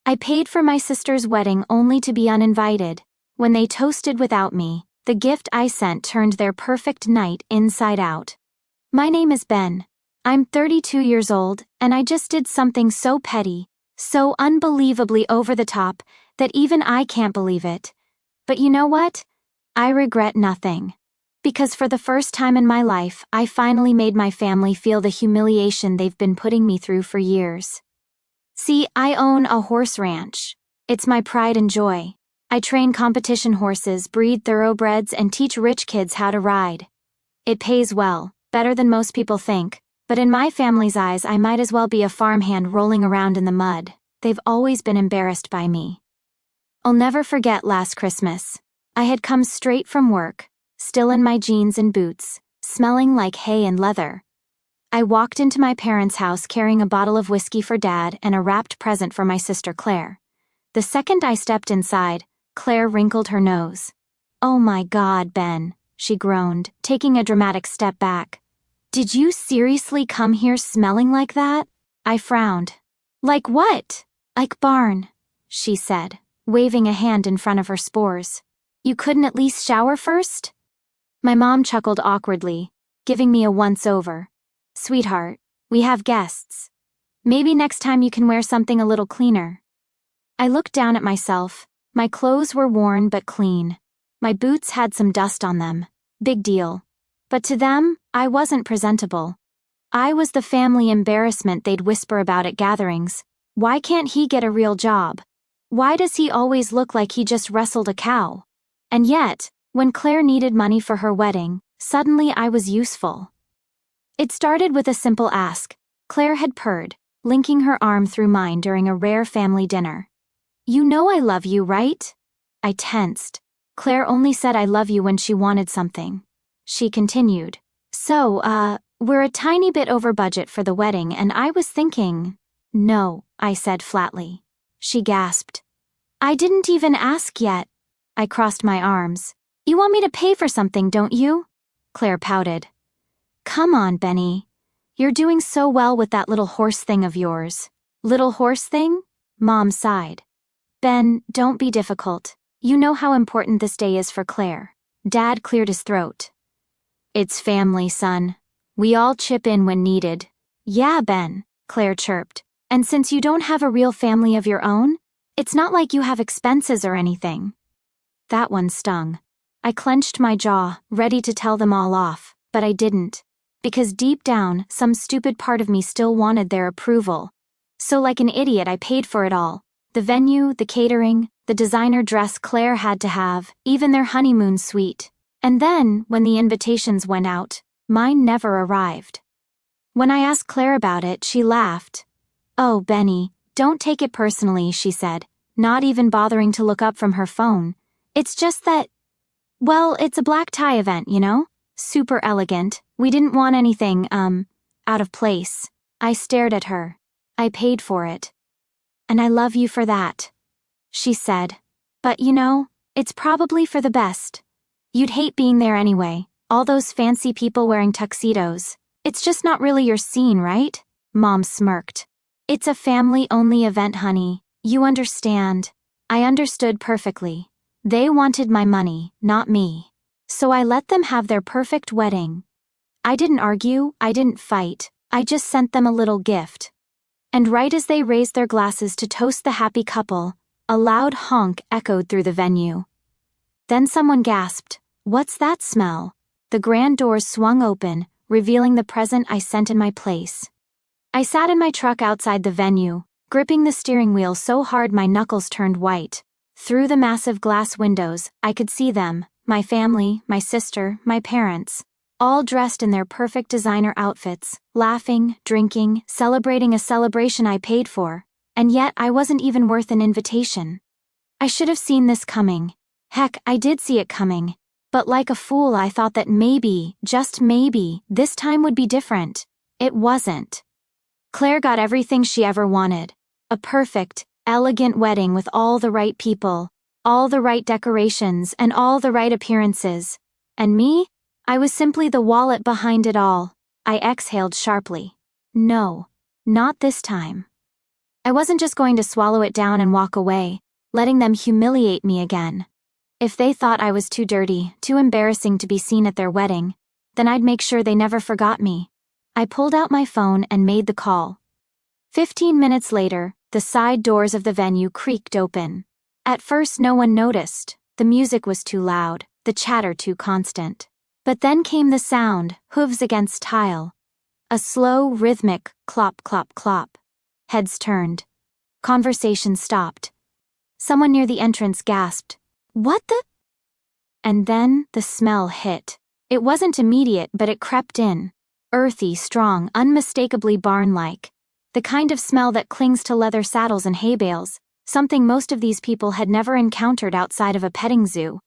I paid for my sister's wedding only to be uninvited. When they toasted without me, the gift I sent turned their perfect night inside out. My name is Ben. I'm 32 years old, and I just did something so petty, so unbelievably over the top, that even I can't believe it. But you know what? I regret nothing. Because for the first time in my life, I finally made my family feel the humiliation they've been putting me through for years. See, I own a horse ranch. It's my pride and joy. I train competition horses, breed thoroughbreds, and teach rich kids how to ride. It pays well, better than most people think, but in my family's eyes I might as well be a farmhand rolling around in the mud. They've always been embarrassed by me. I'll never forget last Christmas. I had come straight from work, still in my jeans and boots, smelling like hay and leather. I walked into my parents' house carrying a bottle of whiskey for Dad and a wrapped present for my sister Claire. The second I stepped inside, Claire wrinkled her nose. "Oh my God, Ben," she groaned, taking a dramatic step back. "Did you seriously come here smelling like that?" I frowned. "Like what?" "Like barn," she said, waving a hand in front of her spores. "You couldn't at least shower first?" My mom chuckled awkwardly, giving me a once-over. "Sweetheart, we have guests. Maybe next time you can wear something a little cleaner." I looked down at myself. My clothes were worn but clean. My boots had some dust on them. Big deal. But to them, I wasn't presentable. I was the family embarrassment they'd whisper about at gatherings. Why can't he get a real job? Why does he always look like he just wrestled a cow? And yet, when Claire needed money for her wedding, suddenly I was useful. It started with a simple ask. Claire had purred, linking her arm through mine during a rare family dinner. "You know I love you, right?" I tensed. Claire only said I love you when she wanted something. She continued. "So, we're a tiny bit over budget for the wedding and I was thinking..." "No," I said flatly. She gasped. "I didn't even ask yet." I crossed my arms. "You want me to pay for something, don't you?" Claire pouted. "Come on, Benny. You're doing so well with that little horse thing of yours." "Little horse thing?" Mom sighed. "Ben, don't be difficult. You know how important this day is for Claire." Dad cleared his throat. "It's family, son. We all chip in when needed." "Yeah, Ben," Claire chirped. "And since you don't have a real family of your own, it's not like you have expenses or anything." That one stung. I clenched my jaw, ready to tell them all off, but I didn't. Because deep down, some stupid part of me still wanted their approval. So like an idiot, I paid for it all. The venue, the catering, the designer dress Claire had to have, even their honeymoon suite. And then, when the invitations went out, mine never arrived. When I asked Claire about it, she laughed. "Oh, Benny, don't take it personally," she said, not even bothering to look up from her phone. "It's just that, well, it's a black tie event, you know? Super elegant. We didn't want anything, out of place." I stared at her. "I paid for it. And I love you for that," she said. "But you know, it's probably for the best. You'd hate being there anyway, all those fancy people wearing tuxedos. It's just not really your scene, right?" Mom smirked. "It's a family-only event, honey. You understand." I understood perfectly. They wanted my money, not me. So I let them have their perfect wedding. I didn't argue, I didn't fight, I just sent them a little gift. And right as they raised their glasses to toast the happy couple, a loud honk echoed through the venue. Then someone gasped, "What's that smell?" The grand doors swung open, revealing the present I sent in my place. I sat in my truck outside the venue, gripping the steering wheel so hard my knuckles turned white. Through the massive glass windows, I could see them, my family, my sister, my parents, all dressed in their perfect designer outfits, laughing, drinking, celebrating a celebration I paid for, and yet I wasn't even worth an invitation. I should have seen this coming. Heck, I did see it coming. But like a fool, I thought that maybe, just maybe, this time would be different. It wasn't. Claire got everything she ever wanted. A perfect, elegant wedding with all the right people, all the right decorations, and all the right appearances. And me? I was simply the wallet behind it all. I exhaled sharply. No, not this time. I wasn't just going to swallow it down and walk away, letting them humiliate me again. If they thought I was too dirty, too embarrassing to be seen at their wedding, then I'd make sure they never forgot me. I pulled out my phone and made the call. 15 minutes later, the side doors of the venue creaked open. At first no one noticed. The music was too loud, the chatter too constant. But then came the sound, hooves against tile. A slow, rhythmic clop, clop, clop. Heads turned. Conversation stopped. Someone near the entrance gasped, "What the?" And then the smell hit. It wasn't immediate, but it crept in. Earthy, strong, unmistakably barn-like. The kind of smell that clings to leather saddles and hay bales, something most of these people had never encountered outside of a petting zoo.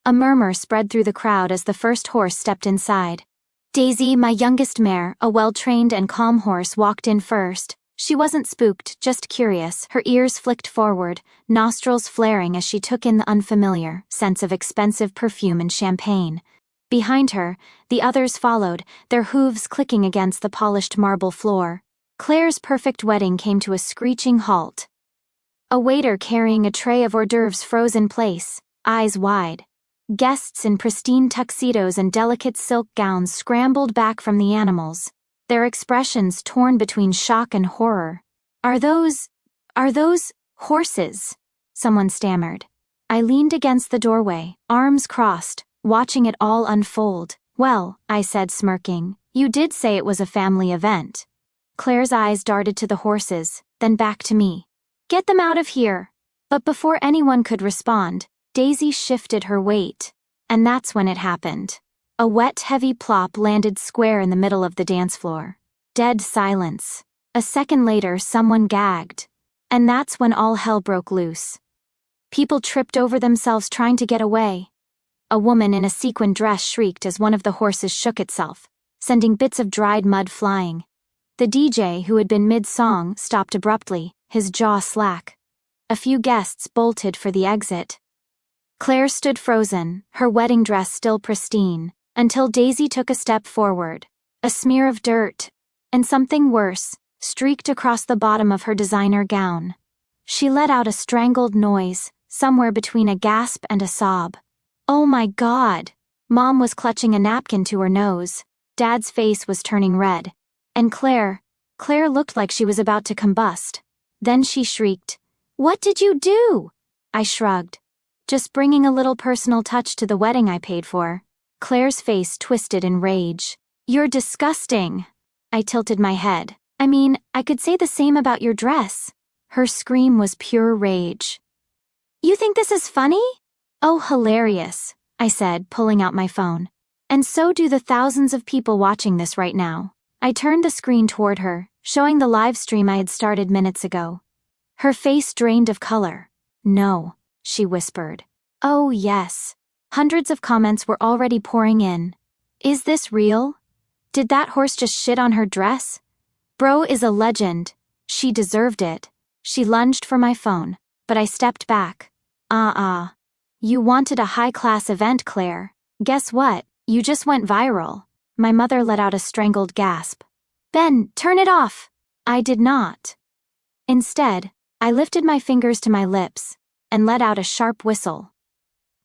A murmur spread through the crowd as the first horse stepped inside. Daisy, my youngest mare, a well-trained and calm horse, walked in first. She wasn't spooked, just curious, her ears flicked forward, nostrils flaring as she took in the unfamiliar sense of expensive perfume and champagne. Behind her, the others followed, their hooves clicking against the polished marble floor. Claire's perfect wedding came to a screeching halt. A waiter carrying a tray of hors d'oeuvres froze in place, eyes wide. Guests in pristine tuxedos and delicate silk gowns scrambled back from the animals, their expressions torn between shock and horror. Are those horses?" someone stammered. I leaned against the doorway, arms crossed, watching it all unfold. "Well," I said, smirking, "you did say it was a family event." Claire's eyes darted to the horses, then back to me. "Get them out of here!" But before anyone could respond, Daisy shifted her weight. And that's when it happened. A wet, heavy plop landed square in the middle of the dance floor. Dead silence. A second later, someone gagged. And that's when all hell broke loose. People tripped over themselves trying to get away. A woman in a sequin dress shrieked as one of the horses shook itself, sending bits of dried mud flying. The DJ, who had been mid-song, stopped abruptly, his jaw slack. A few guests bolted for the exit. Claire stood frozen, her wedding dress still pristine, until Daisy took a step forward. A smear of dirt, and something worse, streaked across the bottom of her designer gown. She let out a strangled noise, somewhere between a gasp and a sob. "Oh my God!" Mom was clutching a napkin to her nose. Dad's face was turning red. And Claire looked like she was about to combust. Then she shrieked, "What did you do?" I shrugged. "Just bringing a little personal touch to the wedding I paid for." Claire's face twisted in rage. "You're disgusting." I tilted my head. "I mean, I could say the same about your dress." Her scream was pure rage. "You think this is funny?" "Oh, hilarious," I said, pulling out my phone. "And so do the thousands of people watching this right now." I turned the screen toward her, showing the live stream I had started minutes ago. Her face drained of color. "No," she whispered. "Oh, yes." Hundreds of comments were already pouring in. "Is this real? Did that horse just shit on her dress? Bro is a legend. She deserved it." She lunged for my phone, but I stepped back. You wanted a high-class event, Claire. Guess what? You just went viral." My mother let out a strangled gasp. "Ben, turn it off!" I did not. Instead, I lifted my fingers to my lips and let out a sharp whistle.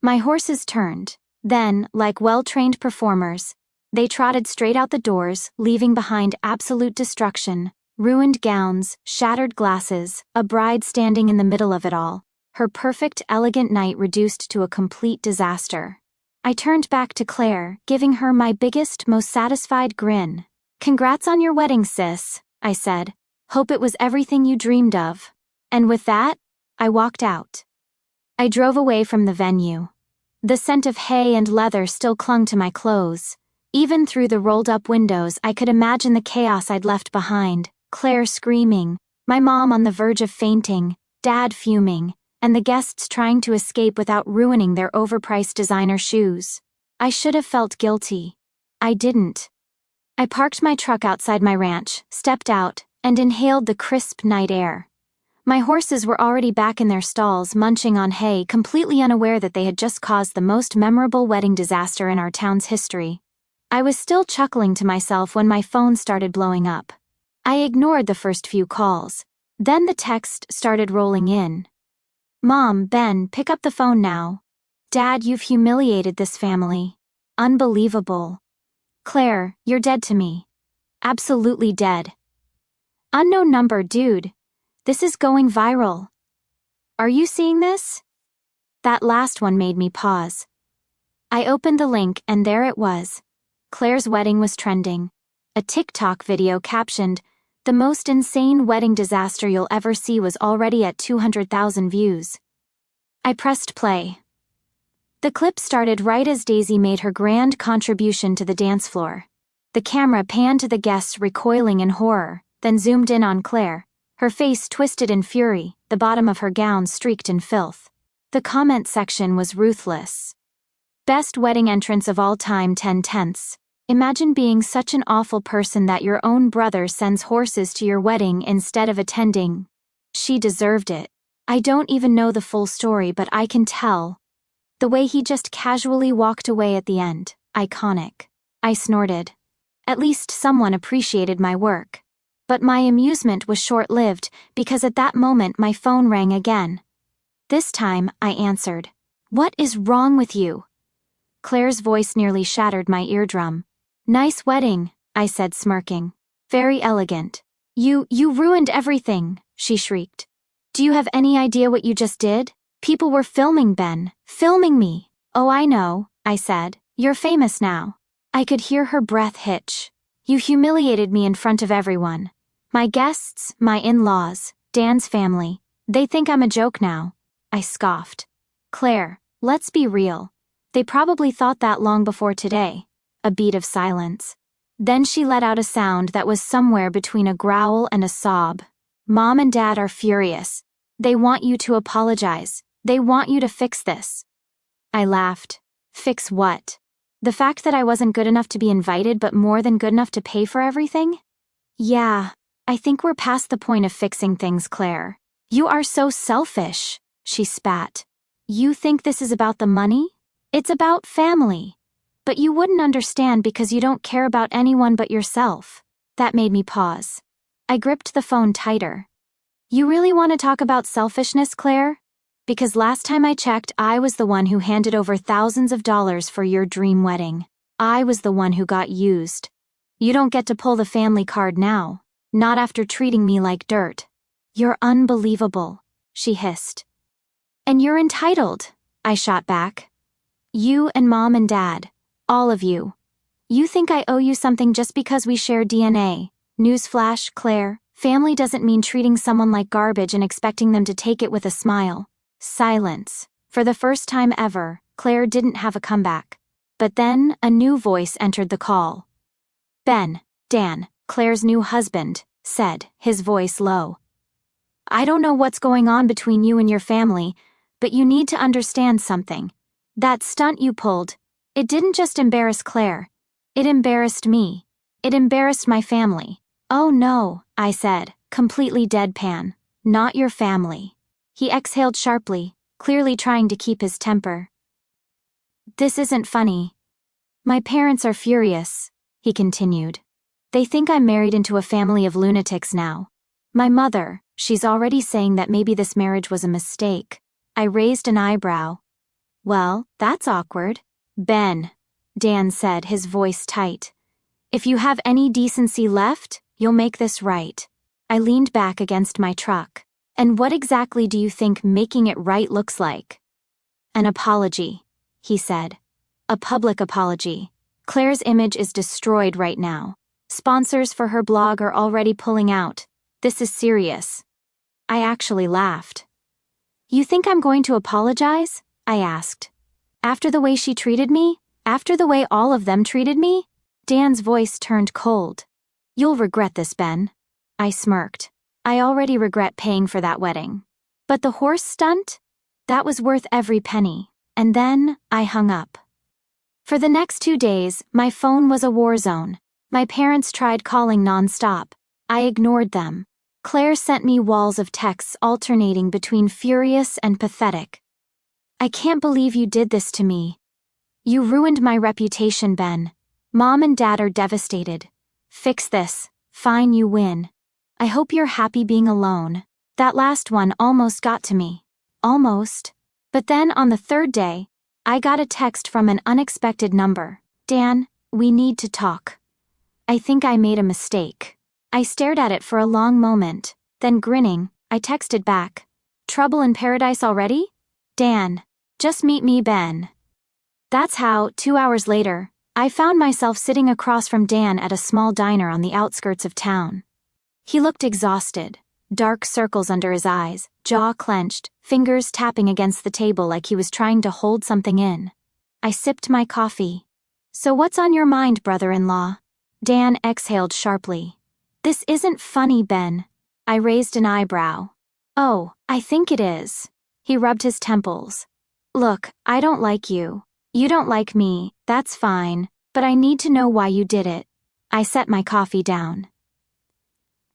My horses turned. Then, like well-trained performers, they trotted straight out the doors, leaving behind absolute destruction, ruined gowns, shattered glasses, a bride standing in the middle of it all, her perfect, elegant night reduced to a complete disaster. I turned back to Claire, giving her my biggest, most satisfied grin. "Congrats on your wedding, sis," I said. "Hope it was everything you dreamed of." And with that, I walked out. I drove away from the venue. The scent of hay and leather still clung to my clothes. Even through the rolled-up windows, I could imagine the chaos I'd left behind. Claire screaming, my mom on the verge of fainting, Dad fuming, and the guests trying to escape without ruining their overpriced designer shoes. I should have felt guilty. I didn't. I parked my truck outside my ranch, stepped out, and inhaled the crisp night air. My horses were already back in their stalls, munching on hay, completely unaware that they had just caused the most memorable wedding disaster in our town's history. I was still chuckling to myself when my phone started blowing up. I ignored the first few calls. Then the text started rolling in. Mom, Ben, pick up the phone now. Dad, you've humiliated this family. Unbelievable. Claire, you're dead to me. Absolutely dead. Unknown number, dude. This is going viral. Are you seeing this? That last one made me pause. I opened the link and there it was. Claire's wedding was trending. A TikTok video captioned, "The most insane wedding disaster you'll ever see" was already at 200,000 views. I pressed play. The clip started right as Daisy made her grand contribution to the dance floor. The camera panned to the guests recoiling in horror, then zoomed in on Claire, her face twisted in fury, the bottom of her gown streaked in filth. The comment section was ruthless. Best wedding entrance of all time, 10/10. Imagine being such an awful person that your own brother sends horses to your wedding instead of attending. She deserved it. I don't even know the full story, but I can tell. The way he just casually walked away at the end, iconic. I snorted. At least someone appreciated my work. But my amusement was short-lived, because at that moment my phone rang again. This time, I answered. What is wrong with you? Claire's voice nearly shattered my eardrum. Nice wedding, I said, smirking. Very elegant. You ruined everything, she shrieked. Do you have any idea what you just did? People were filming, Ben. Filming me. Oh, I know, I said. You're famous now. I could hear her breath hitch. You humiliated me in front of everyone. My guests, my in-laws, Dan's family. They think I'm a joke now. I scoffed. Claire, let's be real. They probably thought that long before today. A beat of silence. Then she let out a sound that was somewhere between a growl and a sob. Mom and Dad are furious. They want you to apologize. They want you to fix this. I laughed. Fix what? The fact that I wasn't good enough to be invited but more than good enough to pay for everything? Yeah, I think we're past the point of fixing things, Claire. You are so selfish, she spat. You think this is about the money? It's about family. But you wouldn't understand because you don't care about anyone but yourself. That made me pause. I gripped the phone tighter. You really want to talk about selfishness, Claire? Because last time I checked, I was the one who handed over thousands of dollars for your dream wedding. I was the one who got used. You don't get to pull the family card now. Not after treating me like dirt. You're unbelievable, she hissed. And you're entitled, I shot back. You and Mom and Dad. All of you. You think I owe you something just because we share DNA. Newsflash, Claire, family doesn't mean treating someone like garbage and expecting them to take it with a smile. Silence. For the first time ever, Claire didn't have a comeback. But then, a new voice entered the call. Ben, Dan, Claire's new husband, said, his voice low. I don't know what's going on between you and your family, but you need to understand something. That stunt you pulled, it didn't just embarrass Claire. It embarrassed me. It embarrassed my family. Oh no, I said, completely deadpan. Not your family. He exhaled sharply, clearly trying to keep his temper. This isn't funny. My parents are furious, he continued. They think I'm married into a family of lunatics now. My mother, she's already saying that maybe this marriage was a mistake. I raised an eyebrow. Well, that's awkward. Ben, Dan said, his voice tight. If you have any decency left, you'll make this right. I leaned back against my truck. And what exactly do you think making it right looks like? An apology, he said. A public apology. Claire's image is destroyed right now. Sponsors for her blog are already pulling out. This is serious. I actually laughed. You think I'm going to apologize? I asked. After the way she treated me? After the way all of them treated me? Dan's voice turned cold. You'll regret this, Ben. I smirked. I already regret paying for that wedding. But the horse stunt? That was worth every penny. And then, I hung up. For the next 2 days, my phone was a war zone. My parents tried calling nonstop. I ignored them. Claire sent me walls of texts alternating between furious and pathetic. I can't believe you did this to me. You ruined my reputation, Ben. Mom and Dad are devastated. Fix this. Fine, you win. I hope you're happy being alone. That last one almost got to me. Almost. But then on the third day, I got a text from an unexpected number. Dan, we need to talk. I think I made a mistake. I stared at it for a long moment, then grinning, I texted back. Trouble in paradise already? Dan. Just meet me, Ben. That's how, 2 hours later, I found myself sitting across from Dan at a small diner on the outskirts of town. He looked exhausted, dark circles under his eyes, jaw clenched, fingers tapping against the table like he was trying to hold something in. I sipped my coffee. So what's on your mind, brother-in-law? Dan exhaled sharply. This isn't funny, Ben. I raised an eyebrow. Oh, I think it is. He rubbed his temples. Look, I don't like you. You don't like me, that's fine, but I need to know why you did it. I set my coffee down.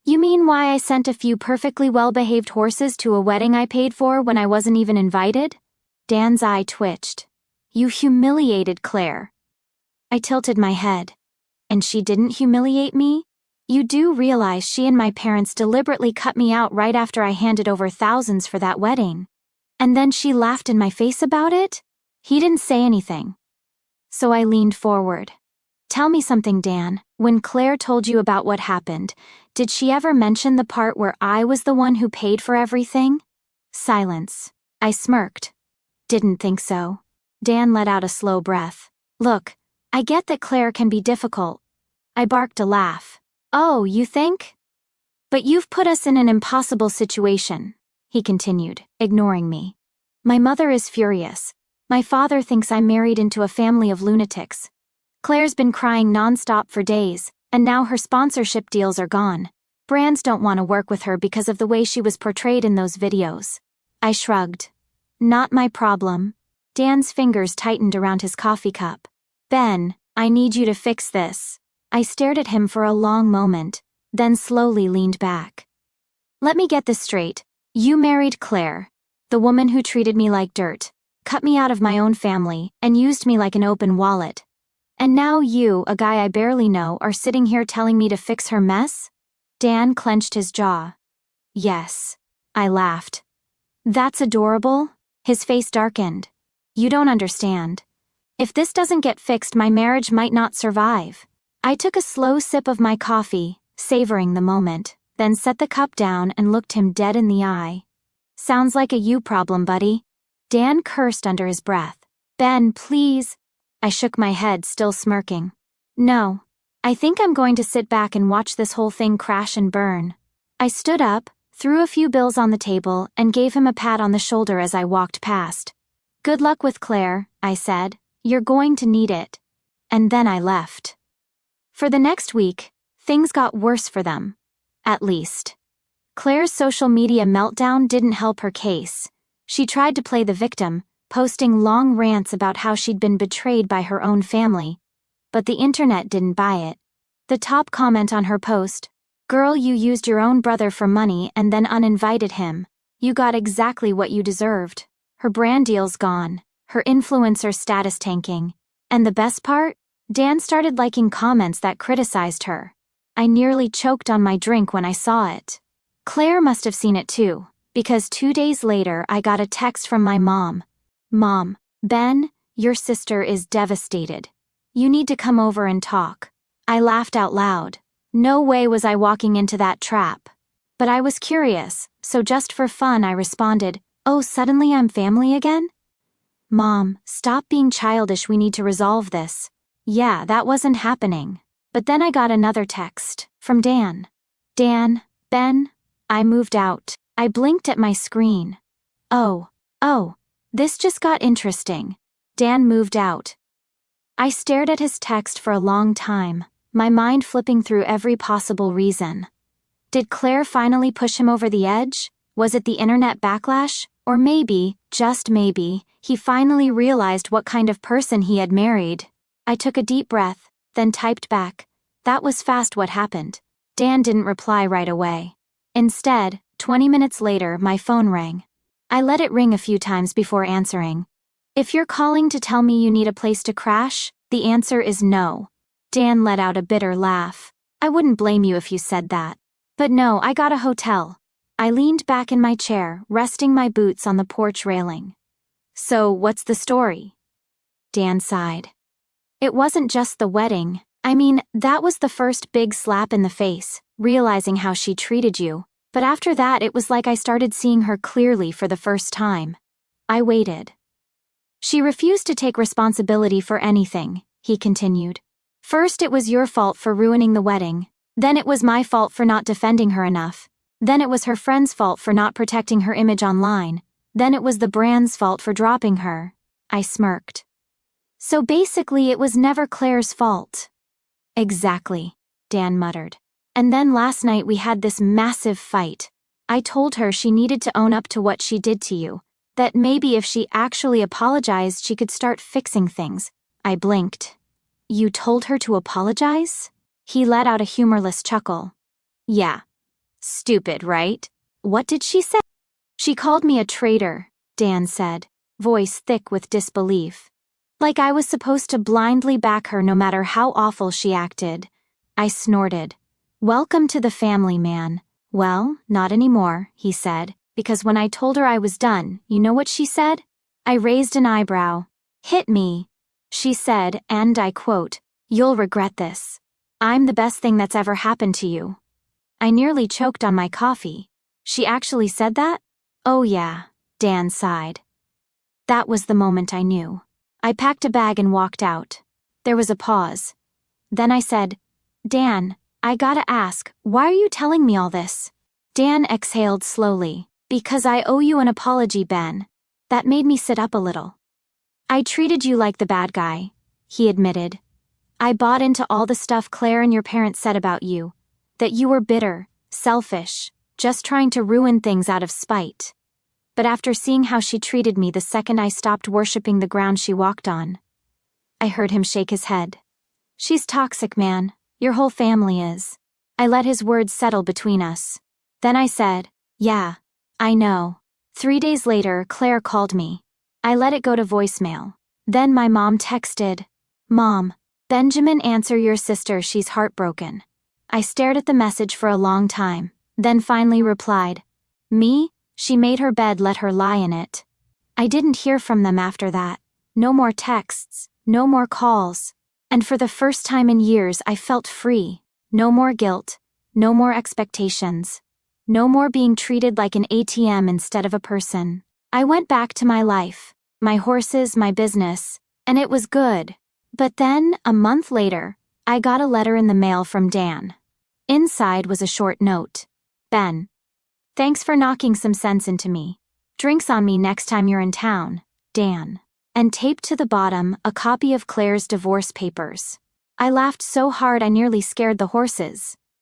You mean why I sent a few perfectly well-behaved horses to a wedding I paid for when I wasn't even invited? Dan's eye twitched. You humiliated Claire. I tilted my head. And she didn't humiliate me? You do realize she and my parents deliberately cut me out right after I handed over thousands for that wedding. And then she laughed in my face about it? He didn't say anything. So I leaned forward. Tell me something, Dan. When Claire told you about what happened, did she ever mention the part where I was the one who paid for everything? Silence. I smirked. Didn't think so. Dan let out a slow breath. Look, I get that Claire can be difficult. I barked a laugh. Oh, you think? But you've put us in an impossible situation, he continued, ignoring me. My mother is furious. My father thinks I'm married into a family of lunatics. Claire's been crying nonstop for days, and now her sponsorship deals are gone. Brands don't want to work with her because of the way she was portrayed in those videos. I shrugged. Not my problem. Dan's fingers tightened around his coffee cup. Ben, I need you to fix this. I stared at him for a long moment, then slowly leaned back. Let me get this straight. You married Claire, the woman who treated me like dirt, cut me out of my own family, and used me like an open wallet. And now you, a guy I barely know, are sitting here telling me to fix her mess? Dan clenched his jaw. Yes. I laughed. That's adorable. His face darkened. You don't understand. If this doesn't get fixed, my marriage might not survive. I took a slow sip of my coffee, savoring the moment, then set the cup down and looked him dead in the eye. Sounds like a you problem, buddy. Dan cursed under his breath. Ben, please. I shook my head, still smirking. No. I think I'm going to sit back and watch this whole thing crash and burn. I stood up, threw a few bills on the table, and gave him a pat on the shoulder as I walked past. Good luck with Claire, I said. You're going to need it. And then I left. For the next week, things got worse for them. At least. Claire's social media meltdown didn't help her case. She tried to play the victim, posting long rants about how she'd been betrayed by her own family. But the internet didn't buy it. The top comment on her post, "Girl, you used your own brother for money and then uninvited him. You got exactly what you deserved. Her brand deal's gone. Her influencer status tanking. And the best part? Dan started liking comments that criticized her. I nearly choked on my drink when I saw it. Claire must have seen it too, because 2 days later I got a text from my mom. Mom, Ben, your sister is devastated. You need to come over and talk. I laughed out loud. No way was I walking into that trap. But I was curious, so just for fun I responded, "Oh, suddenly I'm family again?" Mom, stop being childish, we need to resolve this. Yeah, that wasn't happening. But then I got another text, from Dan. Dan, Ben, I moved out. I blinked at my screen. Oh, this just got interesting. Dan moved out. I stared at his text for a long time, my mind flipping through every possible reason. Did Claire finally push him over the edge? Was it the internet backlash? Or maybe, just maybe, he finally realized what kind of person he had married. I took a deep breath, then typed back. That was fast. What happened? Dan didn't reply right away. Instead, 20 minutes later, my phone rang. I let it ring a few times before answering. If you're calling to tell me you need a place to crash, the answer is no. Dan let out a bitter laugh. I wouldn't blame you if you said that. But no, I got a hotel. I leaned back in my chair, resting my boots on the porch railing. So, what's the story? Dan sighed. It wasn't just the wedding. I mean, that was the first big slap in the face, realizing how she treated you. But after that, it was like I started seeing her clearly for the first time. I waited. She refused to take responsibility for anything, he continued. First, it was your fault for ruining the wedding. Then it was my fault for not defending her enough. Then it was her friend's fault for not protecting her image online. Then it was the brand's fault for dropping her. I smirked. So basically, it was never Claire's fault. Exactly, Dan muttered. And then last night we had this massive fight. I told her she needed to own up to what she did to you. That maybe if she actually apologized, she could start fixing things. I blinked. You told her to apologize? He let out a humorless chuckle. Yeah. Stupid, right? What did she say? She called me a traitor, Dan said, voice thick with disbelief. Like I was supposed to blindly back her no matter how awful she acted. I snorted. Welcome to the family, man. Well, not anymore, he said, because when I told her I was done, you know what she said? I raised an eyebrow. Hit me. She said, and I quote, "You'll regret this. I'm the best thing that's ever happened to you." I nearly choked on my coffee. She actually said that? Oh yeah, Dan sighed. That was the moment I knew. I packed a bag and walked out. There was a pause. Then I said, Dan, I gotta ask, why are you telling me all this? Dan exhaled slowly. Because I owe you an apology, Ben. That made me sit up a little. I treated you like the bad guy, he admitted. I bought into all the stuff Claire and your parents said about you. That you were bitter, selfish, just trying to ruin things out of spite. But after seeing how she treated me the second I stopped worshipping the ground she walked on. I heard him shake his head. She's toxic, man. Your whole family is. I let his words settle between us. Then I said, yeah, I know. 3 days later, Claire called me. I let it go to voicemail. Then my mom texted, Mom, Benjamin, answer your sister, she's heartbroken. I stared at the message for a long time, then finally replied, Me? She made her bed, let her lie in it. I didn't hear from them after that. No more texts, no more calls. And for the first time in years, I felt free. No more guilt, no more expectations. No more being treated like an ATM instead of a person. I went back to my life, my horses, my business, and it was good. But then, a month later, I got a letter in the mail from Dan. Inside was a short note. Ben. Thanks for knocking some sense into me. Drinks on me next time you're in town, Dan. And taped to the bottom, a copy of Claire's divorce papers. I laughed so hard I nearly scared the horses.